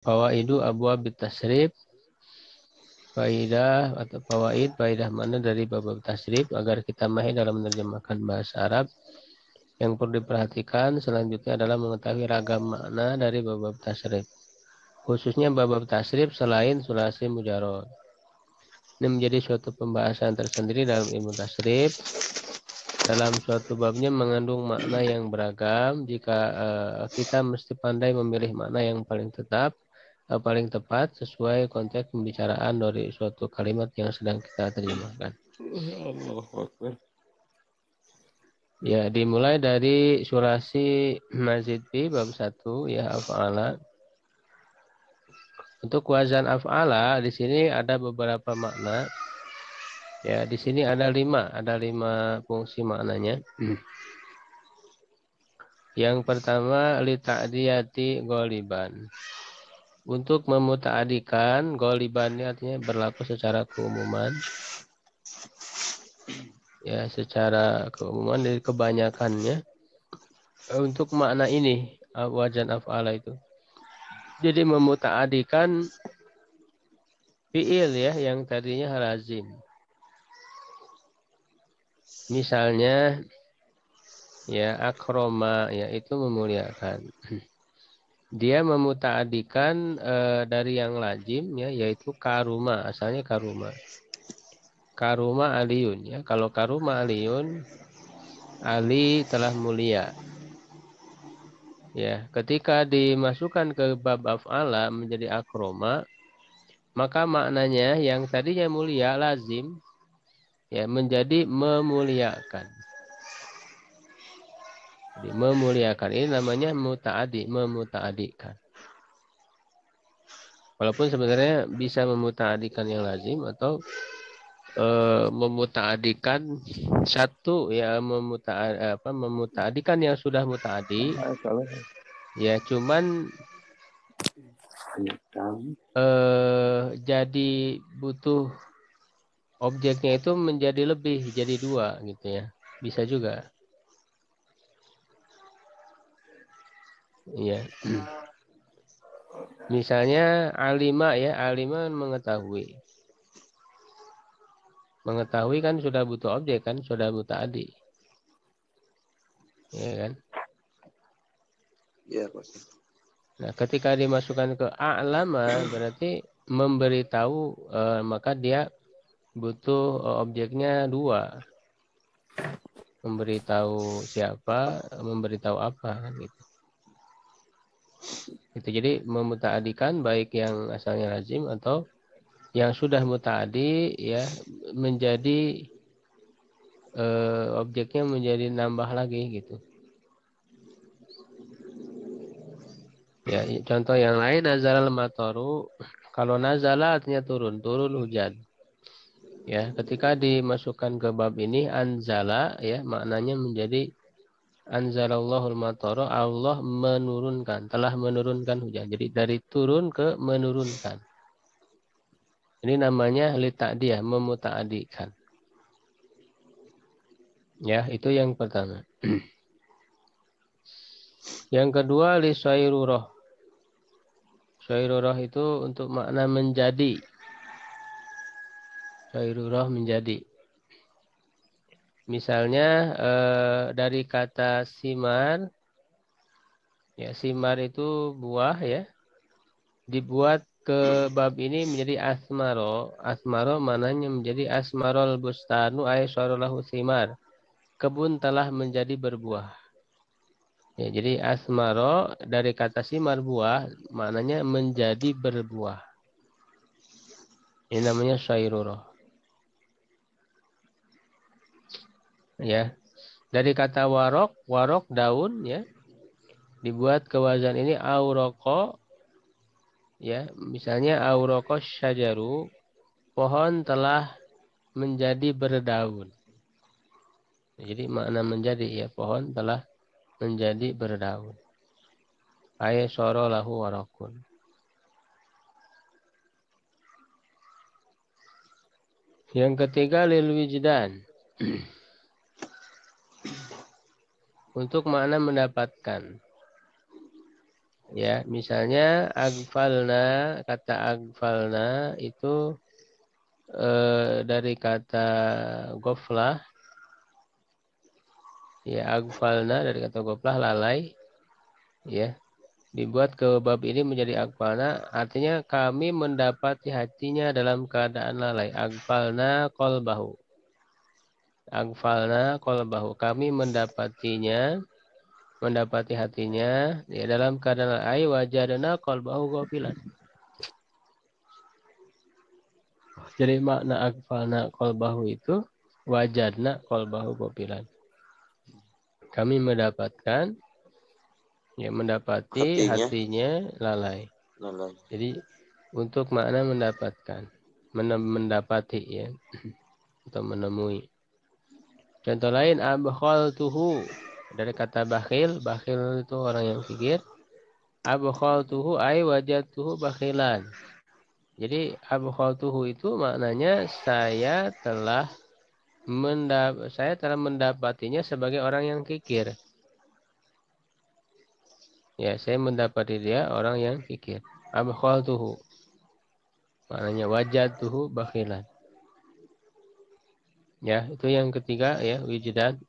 Fawaidu abwab tasrif, faidah atau fawaid, faidah mana dari bab tasrif agar kita mahir dalam menerjemahkan bahasa Arab. Yang perlu diperhatikan selanjutnya adalah mengetahui ragam makna dari bab tasrif. Khususnya bab tasrif selain sulasi mujarrad. Ini menjadi suatu pembahasan tersendiri dalam ilmu tasrif. Dalam suatu babnya mengandung makna yang beragam. Jika kita mesti pandai memilih makna yang paling tetap, paling tepat sesuai konteks pembicaraan dari suatu kalimat yang sedang kita terjemahkan. Allahu Akbar. Ya, dimulai dari surasi Mazid fi bab 1 ya af'ala. Untuk wazan af'ala di sini ada beberapa makna. Ya, di sini ada lima fungsi maknanya. Yang pertama li ta'diyati ghaliban. Untuk memuta'adikan ghaliban ini artinya berlaku secara keumuman. Ya, secara keumuman dari kebanyakannya. Untuk makna ini wazan af'ala itu. Jadi memuta'adikan fi'il ya yang tadinya lazim. Misalnya ya akroma ya itu memuliakan. Dia memuta'adikan dari yang lazim ya yaitu karuma, asalnya karuma. Karuma aliyun ya. Kalau karuma aliyun, Ali telah mulia. Ya, ketika dimasukkan ke bab af'ala menjadi akroma, maka maknanya yang tadinya mulia lazim ya menjadi memuliakan. Jadi memuliakan ini namanya muta'adi, memuta'adikan. Walaupun sebenarnya bisa memuta'adikan yang lazim atau memuta'adikan satu ya memuta'adikan yang sudah muta'adi ya cuman jadi butuh objeknya itu menjadi lebih jadi dua gitu ya bisa juga ya misalnya alima ya alima mengetahui kan sudah butuh objek kan sudah muta'adi ya kan. Iya, Pak. Nah, ketika dimasukkan ke a'lama berarti memberitahu maka dia butuh objeknya dua. Memberitahu siapa, memberitahu apa kan gitu. Gitu. Jadi memuta'adikan baik yang asalnya lazim atau yang sudah muta'adi ya menjadi objeknya menjadi nambah lagi gitu. Ya, contoh yang lain nazala al-mataru. Kalau nazala artinya turun hujan. Ya, ketika dimasukkan ke bab ini anzala ya maknanya menjadi anzalallahul matara, Allah menurunkan, telah menurunkan hujan. Jadi dari turun ke menurunkan. Ini namanya li ta'diyah, memuta'adikan. Ya, itu yang pertama. Yang kedua li syairurah. Syairurah itu untuk makna menjadi. Syairurah menjadi. Misalnya dari kata simar, ya simar itu buah ya, dibuat ke bab ini menjadi asmaro. Asmaro mananya menjadi asmarol bustanu ay syaralahu simar. Kebun telah menjadi berbuah. Ya, jadi asmaro dari kata simar buah maknanya menjadi berbuah. Ini namanya syairurah. Ya. Dari kata warok, warok daun ya. Dibuat ke wazan ini auroko ya. Misalnya auroko syajaru, pohon telah menjadi berdaun. Jadi makna menjadi ya pohon telah menjadi berdaun. Ay soro lahu warakun. Yang ketiga lil wijdan. Untuk makna mendapatkan. Ya, misalnya agfalna, kata agfalna itu dari kata goflah, ya agfalna dari kata goflah lalai, ya dibuat ke bab ini menjadi agfalna, artinya kami mendapati hatinya dalam keadaan lalai. Agfalna kolbahu, agfalna kolbahu, kami mendapati hatinya ya dalam keadaan lalai. Wajadana kolbahu gofilan. Jadi makna agfalna kolbahu itu wajadna kolbahu gofilan. Kami mendapati hatinya lalai. Jadi untuk makna mendapatkan, mendapati ya, atau menemui. Contoh lain abkhal tuhu dari kata bakhil, bakhil itu orang yang fikir. Abkhal tuhu ay wajad tuhu bakhilan. Jadi abkhal tuhu itu maknanya saya telah mendapatinya sebagai orang yang kikir. Ya, saya mendapati dia orang yang kikir. Abkhal tuhu. Maknanya wajad tuhu bakhilan. Ya, itu yang ketiga ya, wijdan.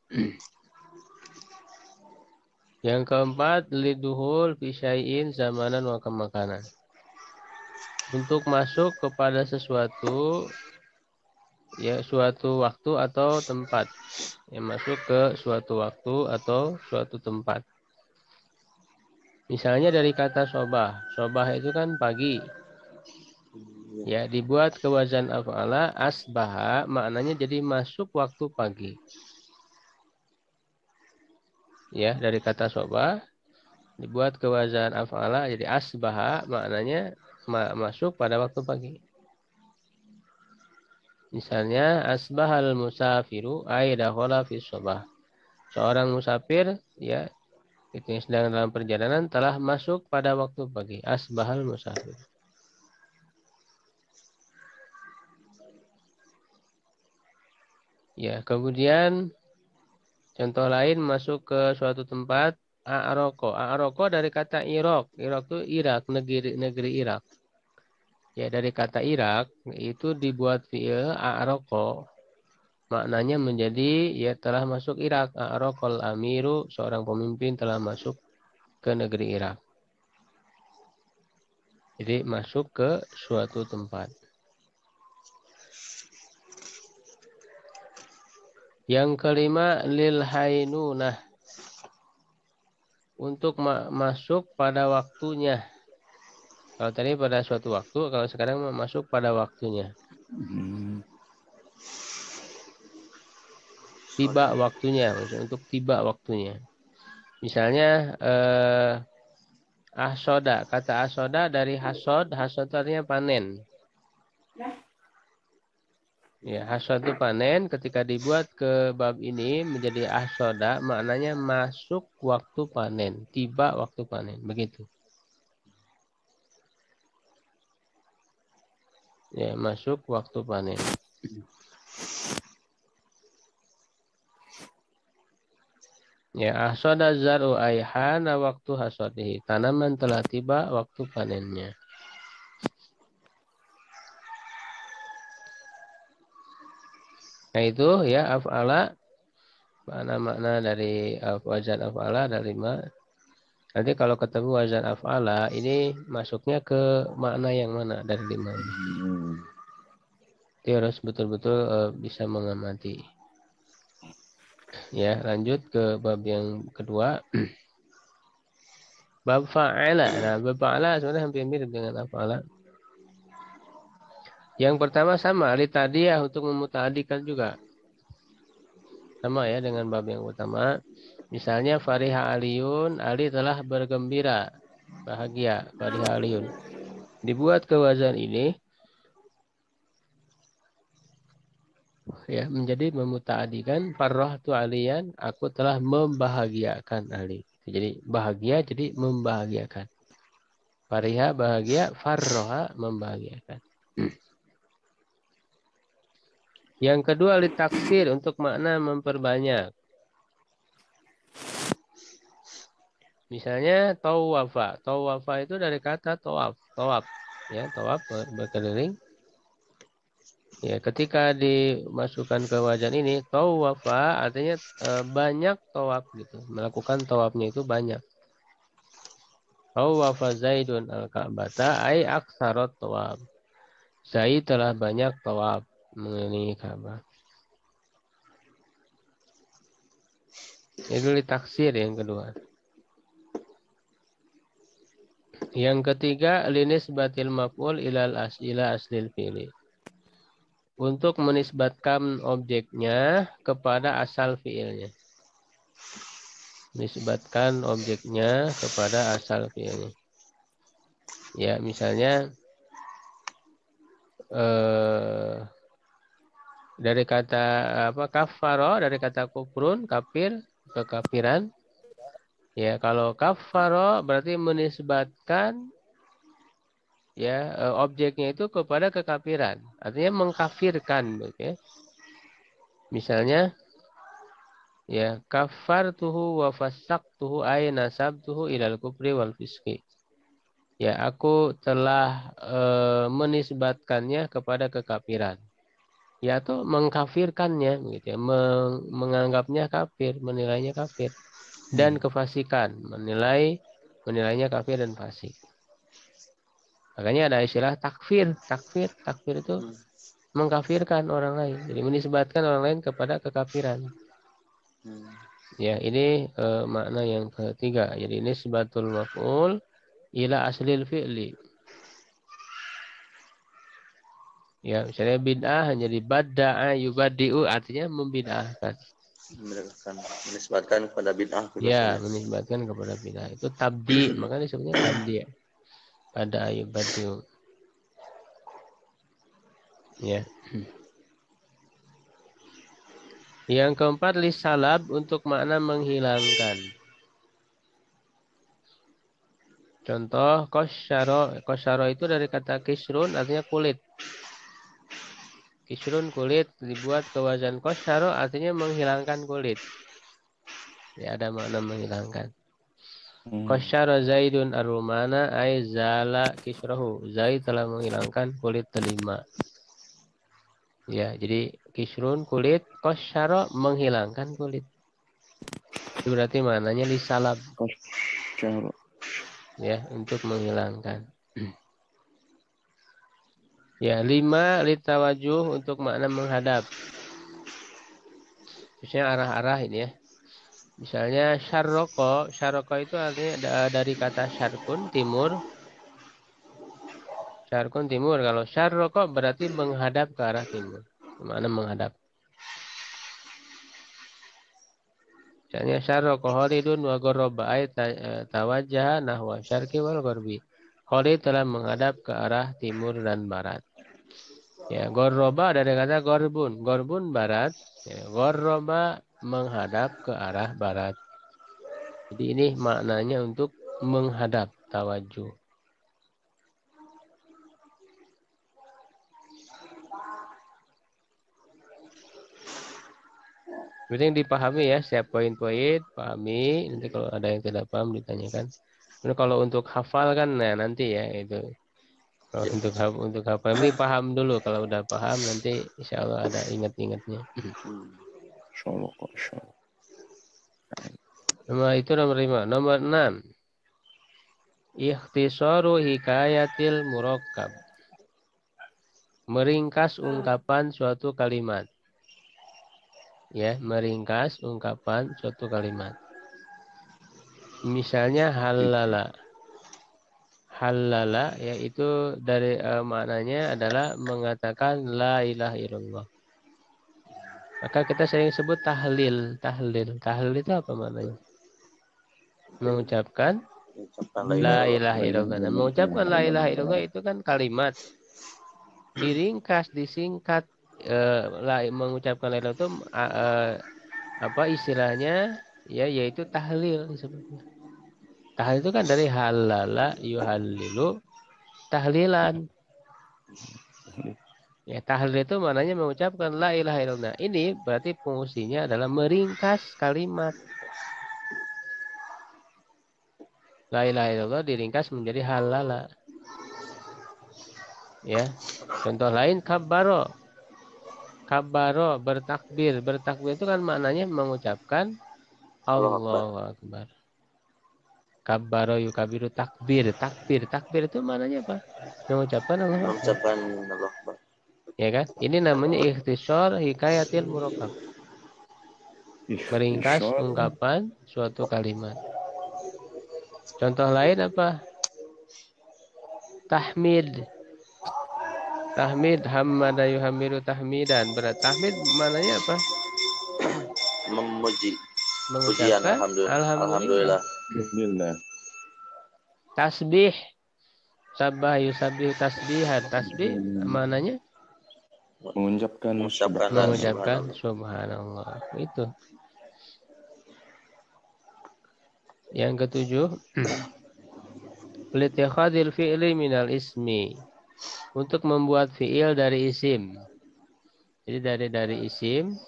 Yang keempat, liduhul fi syai'in zamanan wa kemakanan. Untuk masuk kepada sesuatu, ya suatu waktu atau tempat. Yang masuk ke suatu waktu atau suatu tempat. Misalnya dari kata sobah. Sobah itu kan pagi. Ya, dibuat ke wazan af'ala asbaha, maknanya jadi masuk waktu pagi. Ya, dari kata sobah dibuat ke wazan af'ala jadi asbaha, maknanya masuk pada waktu pagi. Misalnya asbahal musafiru ay dakhala fi sobah. Seorang musafir ya itu yang sedang dalam perjalanan telah masuk pada waktu pagi. Asbahal musafir. Ya, kemudian contoh lain masuk ke suatu tempat a'roko. A'roko dari kata Irak. Irak itu Irak, negeri Irak. Ya, dari kata Irak itu dibuat fi'il a'roko. Maknanya menjadi ya telah masuk Irak. A'raqal amiru, seorang pemimpin telah masuk ke negeri Irak. Jadi masuk ke suatu tempat. Yang kelima lil hainunah. Untuk masuk pada waktunya. Kalau tadi pada suatu waktu, kalau sekarang masuk pada waktunya. Tiba waktunya, maksudnya untuk tiba waktunya. Misalnya ahsoda, kata ahsoda dari hasod, hasod artinya panen. Ya, hasod itu panen. Ketika dibuat ke bab ini menjadi ahsoda, maknanya masuk waktu panen, tiba waktu panen, begitu. Ya, masuk waktu panen. Ya, ahsoda zaru ayhana waktu hasodihi. Tanaman telah tiba waktu panennya. Nah itu ya af'ala. Makna-makna dari wazan af'ala ada 5. Nanti kalau ketemu wazan af'ala, ini masuknya ke makna yang mana dari 5 ini. Jadi harus betul-betul bisa mengamati. Ya, lanjut ke bab yang kedua. Bab fa'ala. Nah, bab fa'ala sebenarnya hampir mirip dengan af'ala. Yang pertama sama, litadiyah untuk memuta'adikan juga. Sama ya dengan bab yang utama. Misalnya Fariha Aliyun, Ali telah bergembira, bahagia, Fariha Aliyun. Dibuat ke wazan ini ya menjadi memuta'adikan farrahtu aliyan, aku telah membahagiakan Ali. Jadi bahagia jadi membahagiakan. Fariha bahagia, farroha membahagiakan. Yang kedua litaksir untuk makna memperbanyak. Misalnya tawafa. Tawafa itu dari kata tawaf. Tawaf. Ya, tawaf berkeliling. Ya, ketika dimasukkan ke wajan ini, tawafa artinya banyak tawaf gitu. Melakukan tawafnya itu banyak. Tawafa Zaidun al-Ka'bata ay aksarot tawaf. Zaid telah banyak tawaf mengelilingi Ka'bah. Itu taksir yang kedua. Yang ketiga, linis batil maf'ul ila aslil fi'li. Untuk menisbatkan objeknya kepada asal fi'ilnya. Menisbatkan objeknya kepada asal fi'ilnya. Ya, misalnya dari kata apa kafaro, dari kata kufrun, kafir, kekafiran. Ya, kalau kafaro berarti menisbatkan ya objeknya itu kepada kekafiran. Artinya mengkafirkan, ya. Misalnya ya kafartuhu wa fasaqtuhu ay nasabtuhu ilal kufri wal fiski. Ya, aku telah menisbatkannya kepada kekafiran. Ya, atau mengkafirkannya gitu ya, menganggapnya kafir, menilainya kafir. Dan kefasikan, menilainya kafir dan fasik. Makanya ada istilah takfir. Takfir itu mengkafirkan orang lain. Jadi menisbatkan orang lain kepada kekafiran. Ya, ini makna yang ketiga. Jadi ini nisbatul maf'ul ila aslil fi'li. Ya, misalnya bid'ah jadi bada'a yubadi'u artinya membid'ahkan. Menisbatkan kepada bid'ah Ya, menisbatkan kepada bid'ah. Itu tabdi, makanya disebutnya tabdi. Pada yubadi'u. Ya. Yang keempat lisalab untuk makna menghilangkan. Contoh kosyaro. Kosyaro itu dari kata kisrun artinya kulit. Kisrun kulit dibuat ke wazan kosyaro artinya menghilangkan kulit. Ya, ada makna menghilangkan. Kosyaro Zaidun ar-rumana ay zala kisrohu. Zaid telah menghilangkan kulit delima. Ya, jadi kisrun kulit, kosyaro menghilangkan kulit. Itu berarti maknanya lisalab. Kosyaro. Ya, untuk menghilangkan. Ya, 5 litawajuh untuk makna menghadap. Misalnya arah-arah ini ya. Misalnya syarroko. Syarroko itu artinya dari kata syarkun, timur. Syarkun timur. Kalau syarroko berarti menghadap ke arah timur. Makna menghadap. Misalnya syarroko Khalidun wa gharraba ay tawajjaha nahwa syarqi wal gharbi. Khalid telah menghadap ke arah timur dan barat. Ya, gharraba dari kata gorbun. Gorbun barat. Ya, gharraba menghadap ke arah barat. Jadi ini maknanya untuk menghadap, tawajuh. Penting dipahami ya, setiap poin-poin pahami. Nanti kalau ada yang tidak paham ditanyakan. Nah, kalau untuk hafal kan, nah nanti ya itu. Kalau untuk hafal ini paham dulu. Kalau udah paham nanti insya Allah ada ingat-ingatnya. Insyaallah, insyaallah. Nomor 5. Nomor 6. Ikhtisaru hikayatil murakkab. Meringkas ungkapan suatu kalimat. Ya, meringkas ungkapan suatu kalimat. Misalnya halala. Halala yaitu dari maknanya adalah mengatakan la ilaha illallah. Maka kita sering sebut tahlil. Tahlil itu apa maknanya? Mengucapkan la ilaha illallah. Nah, mengucapkan la ilaha illallah itu kan kalimat. Diringkas, disingkat. Mengucapkan la ilaha itu apa istilahnya? Ya, yaitu tahlil disebutnya. Tahlil itu kan dari halala yuhallilu tahlilan. Ya, tahlil itu maknanya mengucapkan la ilaha illallah. Ini berarti fungsinya adalah meringkas kalimat. La ilaha illallah diringkas menjadi halala. Ya. Contoh lain kabbaro. Kabbaro bertakbir. Bertakbir itu kan maknanya mengucapkan Allah Akbar. Allahu Akbar. Kabbaro yukabiru takbir. Takbir. Takbir itu maknanya apa? Mengucapkan Allahu Akbar. Mengucapkan Allah Akbar. Ya kan? Ini namanya ikhtisar hikayatil murokab. Meringkas Ikhtisar. ungkapan suatu kalimat. Contoh lain apa? Tahmid. Tahmid hamada yuhamidu tahmidan. Berat tahmid maknanya apa? Memuji. Pujian. Mengucapkan alhamdulillah. Alhamdulillah. Alhamdulillah. Tasbih. Sabah yusabih tasbihan. Tasbih maknanya Mengucapkan mengucapkan subhanallah. Itu. Yang ketujuh, litikhadil fi'li minal ismi. Untuk membuat fi'il dari isim. Jadi dari isim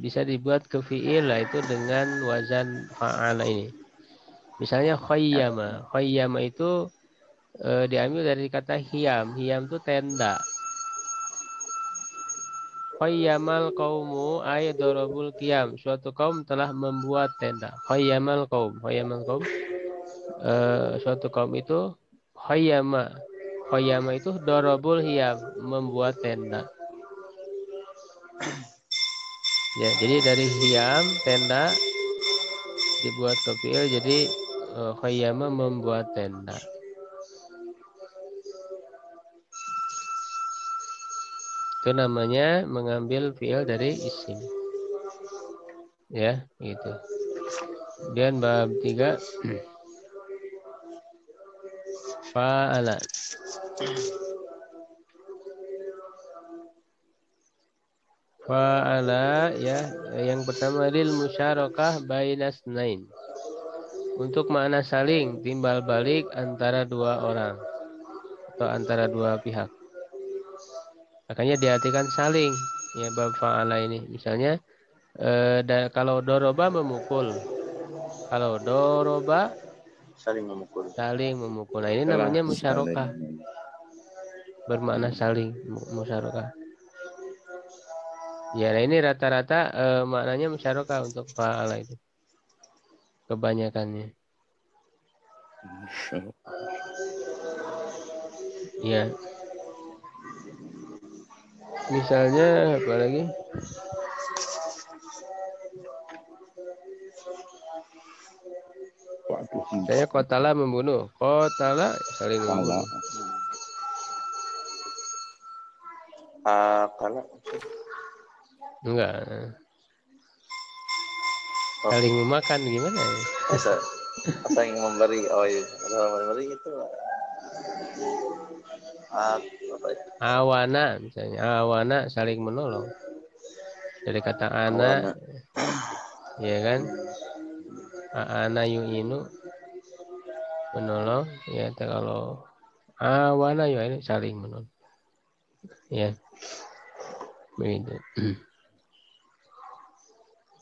bisa dibuat ke fi'il, itu dengan wazan fa'ala ini. Misalnya khayyama. Khayyama itu diambil dari kata hiyam. Hiyam itu tenda. Khayyamal qaumu ay darabul qiyam. Suatu kaum telah membuat tenda. Khayyamal qaum. Khayyamal qaum. Suatu kaum itu khayyama. Khayyama itu darabul hiyam, membuat tenda. Ya, jadi dari hiyam tenda dibuat ke fi'il, jadi khayyama membuat tenda. Itu namanya mengambil fi'il dari isim. Ya, gitu. Kemudian bab 3 fa'ala. Fa'ala ya, yang pertama lil musyarakah bainas nain. Untuk makna saling timbal balik antara dua orang atau antara dua pihak. Makanya diartikan saling ya bab fa'ala ini. Misalnya kalau doroba memukul. Kalau doroba Saling memukul. saling memukul. Nah, ini Telah namanya saling. musyarakah. Bermakna saling musyarakah. Ya, nah ini rata-rata maknanya musyarakah untuk fa'ala itu. Kebanyakannya. Ya. Misalnya apa lagi? Waduh. Saya kotala membunuh. Kotala saling membunuh. Kalau Enggak. oh, Saling memakan gimana ya? saling memberi. Oh iya, kalau memberi itu apa ya? Awana misalnya. Awana saling menolong. Dari kata ana, Awana. ya kan? Ana yu'inu menolong. Ya, kalau awana yu'inu saling menolong. Ya, begitu.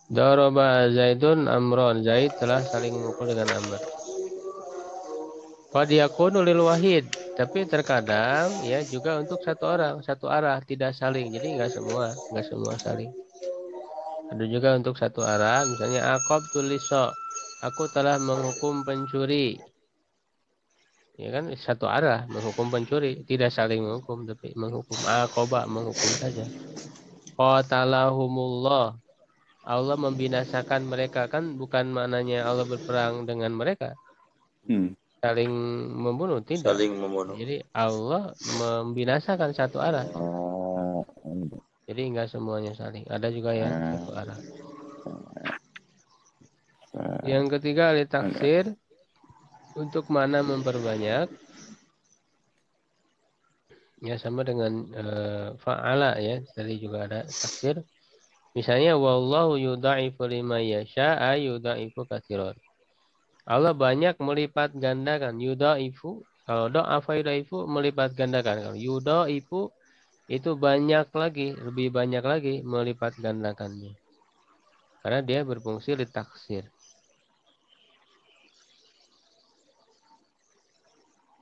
Doroba Zaidun Amron. Zaid telah saling memukul dengan Amr. Qad yakunu lil wahid. Tapi terkadang ya juga untuk satu orang, satu arah, tidak saling. Jadi enggak semua saling. Ada juga untuk satu arah, misalnya aqab tuliso. Aku telah menghukum pencuri. Ya kan satu arah menghukum pencuri, tidak saling menghukum tapi menghukum. Aqaba menghukum saja. Qatalahumullah. Allah membinasakan mereka, kan bukan maknanya Allah berperang dengan mereka. Saling membunuh tidak. Saling membunuh. Jadi Allah membinasakan satu arah. Oh. Jadi enggak semuanya saling. Ada juga yang satu arah. Yang ketiga taksir untuk mana memperbanyak. Ya sama dengan fa'ala ya. Tadi juga ada taksir. Misalnya wallahu yudha'ifu liman yasha'a yudha'ifu katsiran. Allah banyak melipat gandakan. Yudha'ifu, kalau do'afa yudha'ifu melipat gandakan. Kalau yudha'ifu itu banyak lagi, lebih banyak lagi melipat gandakannya. Karena dia berfungsi litaksir.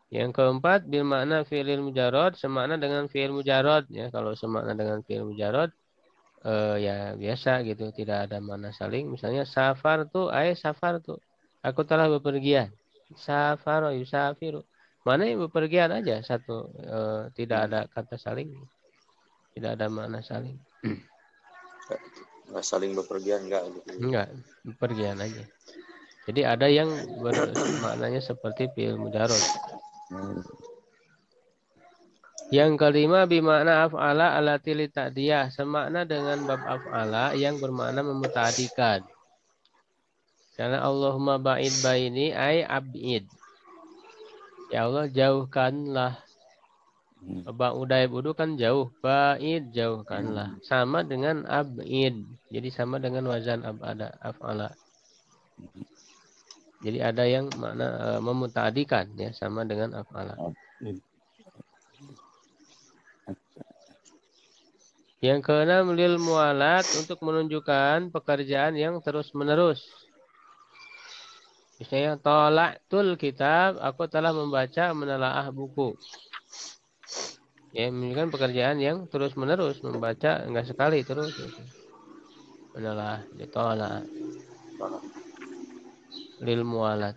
Yang keempat, bil makna fi'il mujarad, semakna dengan fi'il mujarad. Ya, kalau semakna dengan fi'il mujarad, ya biasa gitu, tidak ada makna saling. Misalnya safar tuh, safar tuh. Aku telah bepergian. Safar, yusafiru. Mana yang bepergian aja satu, tidak ada kata saling, tidak ada makna saling. Nggak saling bepergian enggak gitu. Enggak, bepergian aja. Jadi ada yang bermaknanya seperti fi'il mujarad. Yang kelima bimakna af'ala alati li ta'diyah, semakna dengan bab af'ala yang bermakna memuta'adikan. Karena Allahumma ba'id baini ay ab'id. Ya Allah jauhkanlah. Bab udaib udu kan jauh, ba'id jauhkanlah. Sama dengan ab'id. Jadi sama dengan wazan ab'ada af'ala. Jadi ada yang makna memuta'adikan ya, sama dengan af'ala. Yang keenam lil mualat, untuk menunjukkan pekerjaan yang terus-menerus. Misalnya tola'tul kitab, aku telah membaca menelaah buku. Ya, menunjukkan pekerjaan yang terus-menerus, membaca enggak sekali terus. Menelaah, ditolak. Lil mualat.